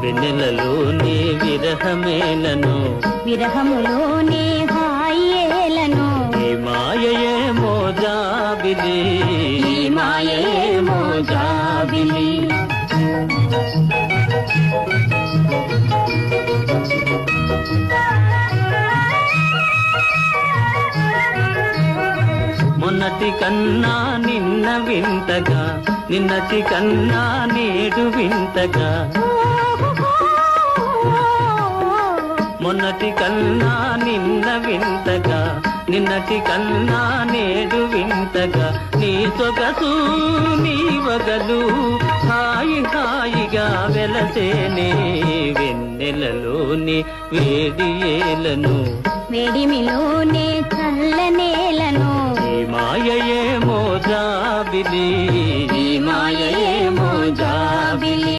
వెన్నెలలోనే విరహమేలను విరహములోనే హాయేలను ఈ మాయయే మోజాబిలి ఈ మాయే మోజాబిలి మొన్నటి కన్నా నిన్న వింతగా నిన్నటి కన్నా నేడు వింతగా మొన్నటి కన్నా నిన్న వింతగా నిన్నటి కన్నా నేడు వింతగా నీ సొగసు నీ వగలు హాయి హాయిగా వెలసేనే వెన్నెలలోని వేడి ఏలను వేడిమిలోనే చల్లనేలను ఈ మాయయే మోజాబిలి ఈ మాయే మోజాబిలి